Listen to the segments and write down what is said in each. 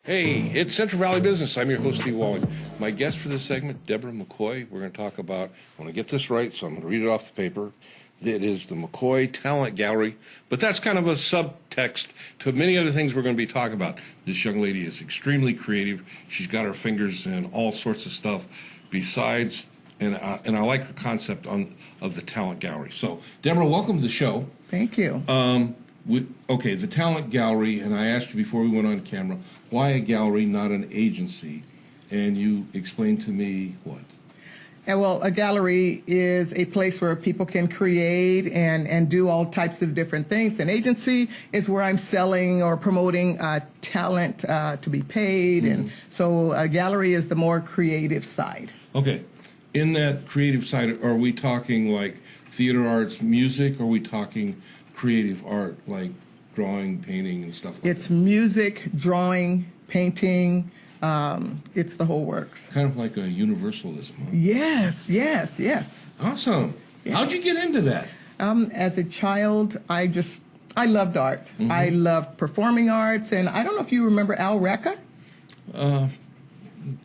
Hey, it's Central Valley Business. I'm your host, Steve Walling. My guest for this segment, Deborah McCoy. We're going to talk about, I want to get this right, so I'm going to read it off the paper. It is the McCoy Talent Gallery, but that's kind of a subtext to many other things we're going to be talking about. This young lady is extremely creative. She's got her fingers in all sorts of stuff besides, and I like her concept of the Talent Gallery. So, Deborah, welcome to the show. Thank you. Okay, the Talent Gallery, and I asked you before we went on camera, why a gallery, not an agency? And you explained to me what? Well, a gallery is a place where people can create and do all types of different things. An agency is where I'm selling or promoting talent to be paid. Mm-hmm. And so a gallery is the more creative side. Okay. In that creative side, are we talking like theater arts, music, or are we talking creative art like drawing, painting, and stuff like that? It's music, drawing, painting. It's the whole works. Kind of like a universalism, huh? Yes, yes, yes. Awesome. Yeah. How'd you get into that? As a child, I loved art. Mm-hmm. I loved performing arts, and I don't know if you remember Al Racca.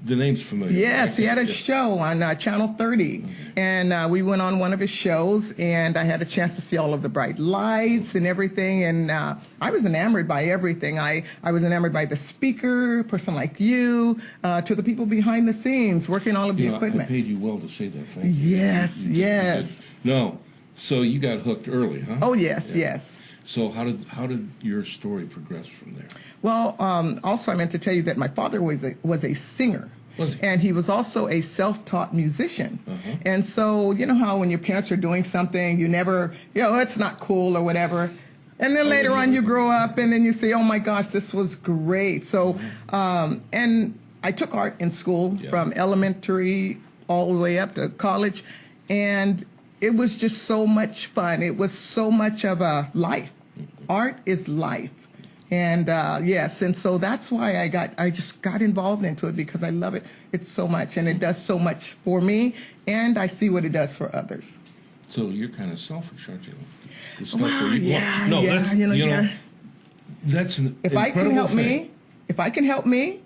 The name's familiar. Yes, he had a show on Channel 30, okay. And we went on one of his shows, and I had a chance to see all of the bright lights and everything, and I was enamored by everything. I was enamored by the speaker, a person like you, to the people behind the scenes, working all of the equipment. I paid you well to say that, thank you. Yes, yes. No, so you got hooked early, huh? Oh, yes, yeah. Yes. So how did your story progress from there? Well, also I meant to tell you that my father was a singer. Was he? And he was also a self-taught musician. Uh-huh. And so, you know how when your parents are doing something, you never, it's not cool or whatever. And then later on you grow up and then you say, oh my gosh, this was great. So, and I took art in school from elementary all the way up to college. And it was just so much fun. It was so much of a life. Art is life. And yes, and so that's why I just got involved into it because I love it. It's so much, and it does so much for me, and I see what it does for others. So you're kind of selfish, aren't you? The stuff well, yeah, no, yeah, that's an if I can help me, if I can help me,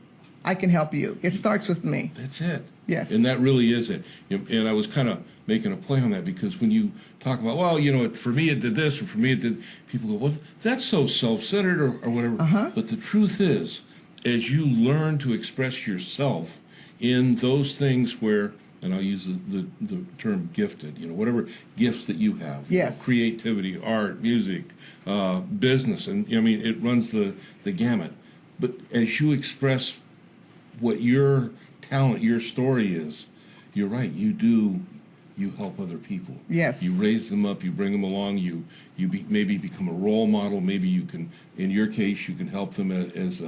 I can help you. It starts with me. That's it. Yes. And that really is it. And I was kind of making a play on that because when you talk about, well, for me it did this, or for me it did, people go, well, that's so self-centered or whatever. Uh-huh. But the truth is, as you learn to express yourself in those things where, and I'll use the term gifted, whatever gifts that you have. Yes. Creativity, art, music, business, and it runs the gamut. But as you express what your talent, your story is, you're right, you help other people. Yes. You raise them up, you bring them along, maybe become a role model, maybe you can, in your case, you can help them as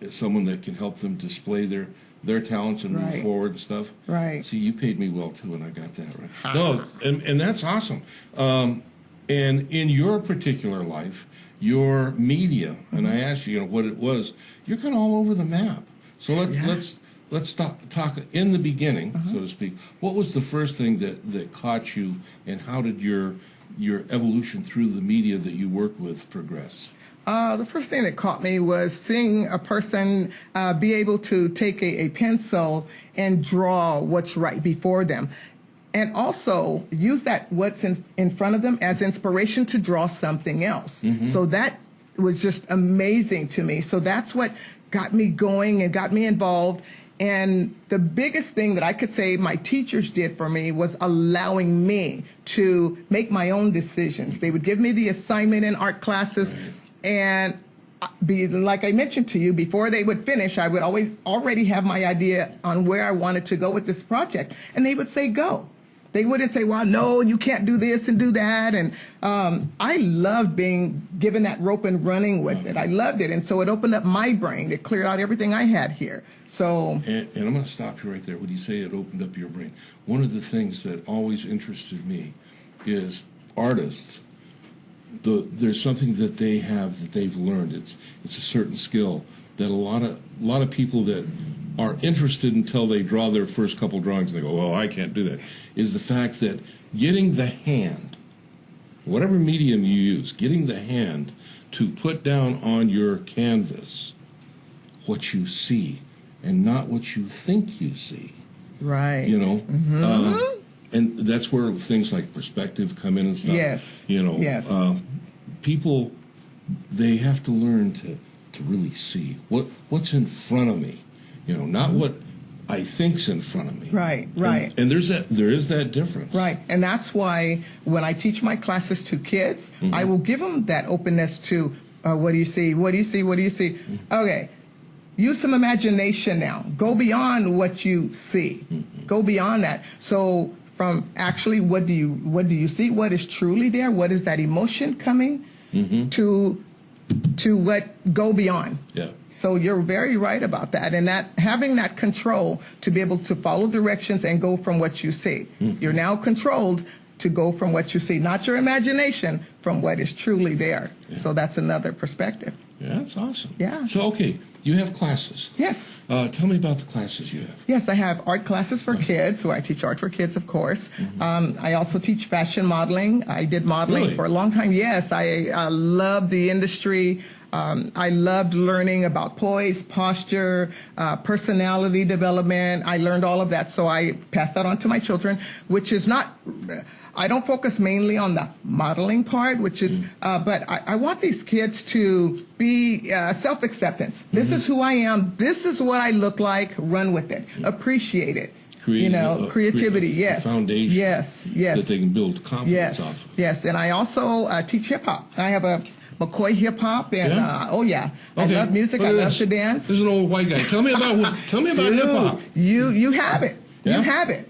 someone that can help them display their talents and move forward and stuff. Right. See, you paid me well too, and I got that right. No, and that's awesome. And in your particular life, your media, and I asked you, what it was, you're kind of all over the map. So let's talk in the beginning, so to speak. What was the first thing that caught you, and how did your evolution through the media that you work with progress? The first thing that caught me was seeing a person be able to take a pencil and draw what's right before them. And also use that what's in front of them as inspiration to draw something else. Mm-hmm. So that was just amazing to me. So that's what got me going and got me involved. And the biggest thing that I could say my teachers did for me was allowing me to make my own decisions. They would give me the assignment in art classes, and like I mentioned to you, before they would finish, I would always already have my idea on where I wanted to go with this project. And they would say, go. They wouldn't say, well, no, you can't do this and do that. And I loved being given that rope and running with it. I loved it. And so it opened up my brain. It cleared out everything I had here. So, and I'm going to stop you right there. When you say it opened up your brain, one of the things that always interested me is artists. There's something that they have that they've learned. It's a certain skill that a lot of people that are interested until they draw their first couple drawings and they go, oh, I can't do that, is the fact that getting the hand, whatever medium you use, getting the hand to put down on your canvas what you see and not what you think you see. Right. You know, and that's where things like perspective come in and stuff. Yes. You know, Yes. People, they have to learn to really see what's in front of me. You know, not what I think's in front of me. Right, right. And there is that difference. Right, and that's why when I teach my classes to kids, I will give them that openness to what do you see, what do you see, what do you see? Okay, use some imagination now. Go beyond what you see. Go beyond that. So from actually what do you see? What is truly there? What is that emotion coming to what go beyond? Yeah. So you're very right about that, and that having that control to be able to follow directions and go from what you see. You're now controlled to go from what you see, not your imagination, from what is truly there. Yeah. So that's another perspective. Yeah, that's awesome. Yeah. So, okay, you have classes. Yes. Tell me about the classes you have. Yes, I have art classes for kids, who I teach art for kids, of course. I also teach fashion modeling. I did modeling Really? for a long time. Yes, I love the industry. I loved learning about poise, posture, personality development. I learned all of that, so I passed that on to my children, which is not... I don't focus mainly on the modeling part, which is, but I want these kids to be self-acceptance. This is who I am. This is what I look like. Run with it. Appreciate it. Creativity. Yes. Foundation. Yes. Yes. That they can build confidence off of. Yes. And I also teach hip hop. I have a McCoy hip hop, and Okay. I love music. I love to dance. This is an old white guy. Tell me about hip hop. You have it. Yeah? You have it.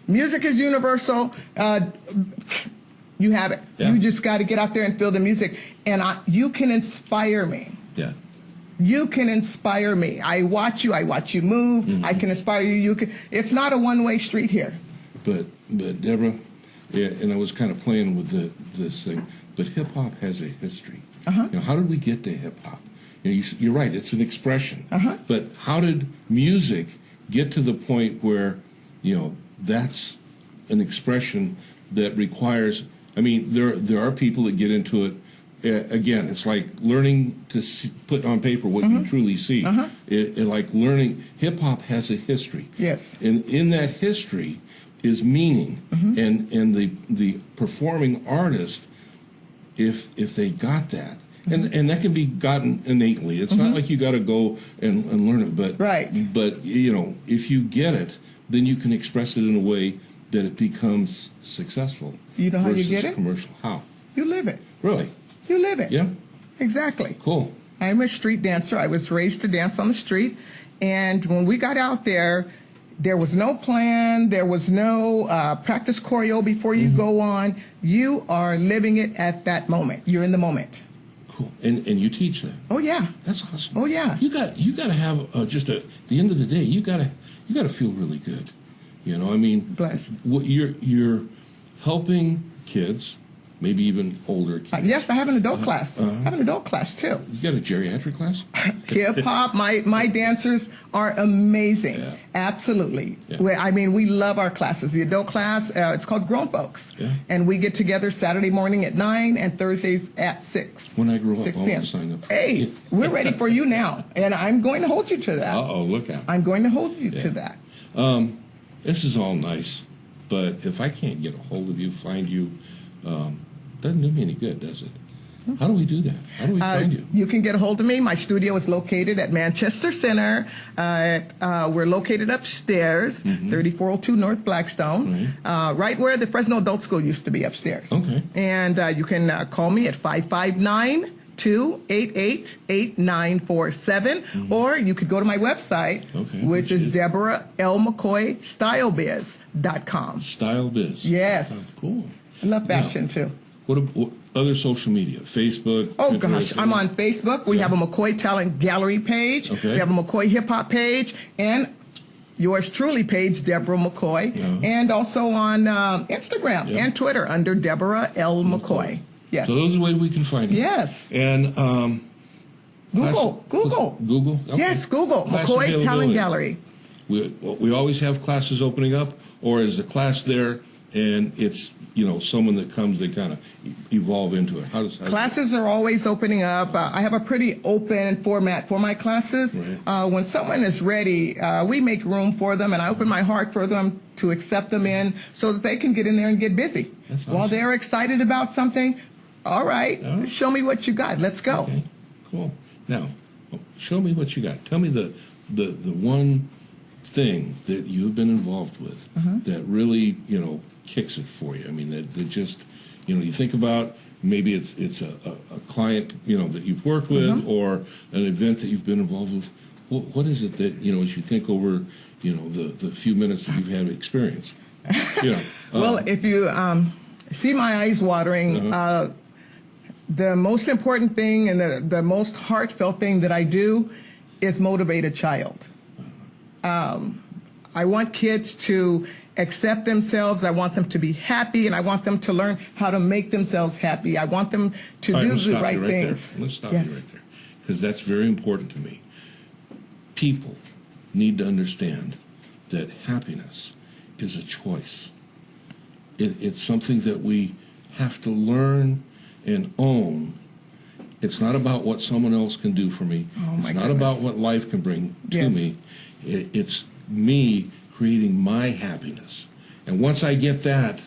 Music is universal. You have it. Yeah. You just got to get out there and feel the music. And you can inspire me. Yeah. You can inspire me. I watch you move. I can inspire you. You can. It's not a one-way street here. But Deborah, yeah, and I was kind of playing with this thing, but hip hop has a history. You know, how did we get to hip hop? You know, you're right. It's an expression. But how did music get to the point where, you know, that's an expression that requires, I mean, there are people that get into it. Again, it's like learning to put on paper what you truly see. Like learning, hip hop has a history. Yes. And in that history is meaning. And the performing artist, if they got that, and that can be gotten innately. It's not like you got to go and learn it, but you know, if you get it, then you can express it in a way that it becomes successful. You know how you get it? Commercial. How? You live it. Really? You live it. Yeah. Exactly. Cool. I'm a street dancer. I was raised to dance on the street. And when we got out there was no plan. There was no practice choreo before you go on. You are living it at that moment. You're in the moment. Cool. And you teach that. Oh, yeah. That's awesome. Oh, yeah. You got to have at the end of the day, you got to feel really good. You know, I mean, Blessed. You're helping kids, maybe even older kids. Yes, I have an adult class. I have an adult class, too. You got a geriatric class? Hip-hop, my dancers are amazing. Yeah. Absolutely. Yeah. I mean, we love our classes. The adult class, it's called Grown Folks. Yeah. And we get together Saturday morning at 9 and Thursdays at 6. When I grow up, 6 I'll p.m. sign up. Hey, we're ready for you now. And I'm going to hold you to that. Uh-oh, look out. I'm going to hold you to that. This is all nice, but if I can't get a hold of you, find you, doesn't do me any good, does it? How do we do that? How do we find you? You can get a hold of me. My studio is located at Manchester Center. We're located upstairs, 3402 North Blackstone, right where the Fresno Adult School used to be upstairs. Okay. And you can call me at 559-288-8947, or you could go to my website, which is DeborahLMcCoyStyleBiz.com. Style Biz. Yes. Oh, cool. I love fashion, too. What other social media? Facebook? Oh, Pinterest, gosh. I'm on Facebook. We have a McCoy Talent Gallery page. Okay. We have a McCoy Hip Hop page. And yours truly page, Deborah McCoy. And also on Instagram and Twitter under Deborah L. McCoy. Yes. So those are the ways we can find you. Yes. And Google. Google? Okay. Yes, Google. Class McCoy Talent availability. Gallery. We always have classes opening up, or is the class there and it's someone that comes, they kind of evolve into it? How does Classes are always opening up. I have a pretty open format for my classes. Right. When someone is ready, we make room for them, and I open my heart for them to accept them in so that they can get in there and get busy. That's awesome. While they're excited about something, all right, show me what you got. Let's go. Okay, cool. Now, show me what you got. Tell me the one thing that you've been involved with that really, kicks it for you. I mean, that just, you think about maybe it's a client, that you've worked with or an event that you've been involved with. What is it that, as you think over, the few minutes that you've had experience? Well, if you see my eyes watering, the most important thing and the most heartfelt thing that I do is motivate a child. I want kids to accept themselves. I want them to be happy, and I want them to learn how to make themselves happy. I want them to do the right things. Let's stop you right there, because that's very important to me. People need to understand that happiness is a choice. It's something that we have to learn and own. It's not about what someone else can do for me. It's not about what life can bring to me. It's me creating my happiness. And once I get that,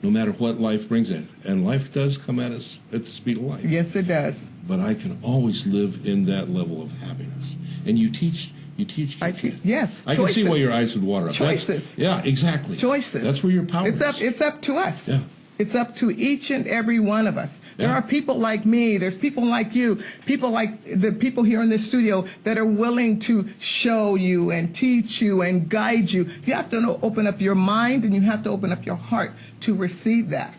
no matter what life brings at, and life does come at us at the speed of life. Yes, it does. But I can always live in that level of happiness. And you teach kids. Yes. I can see why your eyes would water up. Choices. Yeah, exactly. Choices. That's where your power is. It's up to us. Yeah. It's up to each and every one of us. There are people like me, there's people like you, people like the people here in this studio that are willing to show you and teach you and guide you. You have to open up your mind, and you have to open up your heart to receive that.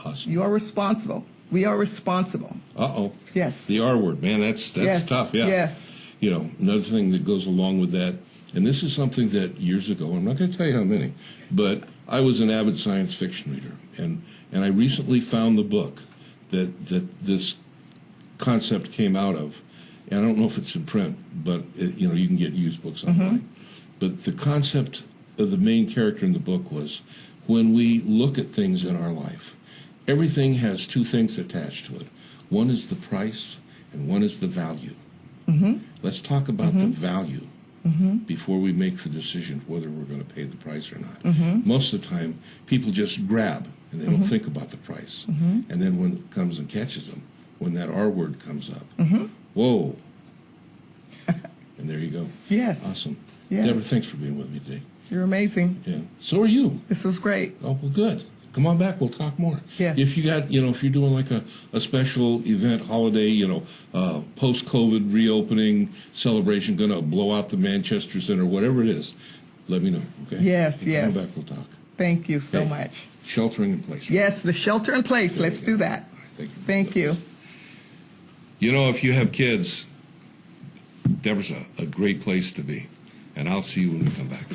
Awesome. You are responsible. We are responsible. Uh-oh. Yes. The R word, man, that's tough, yeah. Yes. Another thing that goes along with that, and this is something that years ago, I'm not going to tell you how many, but I was an avid science fiction reader, and I recently found the book that this concept came out of, and I don't know if it's in print, but you can get used books online. But the concept of the main character in the book was, when we look at things in our life, everything has two things attached to it. One is the price, and one is the value. Let's talk about the value before we make the decision whether we're going to pay the price or not. Most of the time, people just grab, and they don't think about the price. And then when it comes and catches them, when that R word comes up, whoa. And there you go. Yes. Awesome. Yes. Deborah, thanks for being with me today. You're amazing. Yeah. So are you. This was great. Oh, well, good. Come on back. We'll talk more. Yes. If you got, if you're doing like a special event, holiday, post-COVID reopening celebration, going to blow out the Manchester Center, whatever it is, let me know. Okay. Yes. Come back. We'll talk. Thank you so much. Sheltering in place. Right? Yes, the shelter in place. Let's do that. Right, thank you. If you have kids, Deborah's a great place to be. And I'll see you when we come back.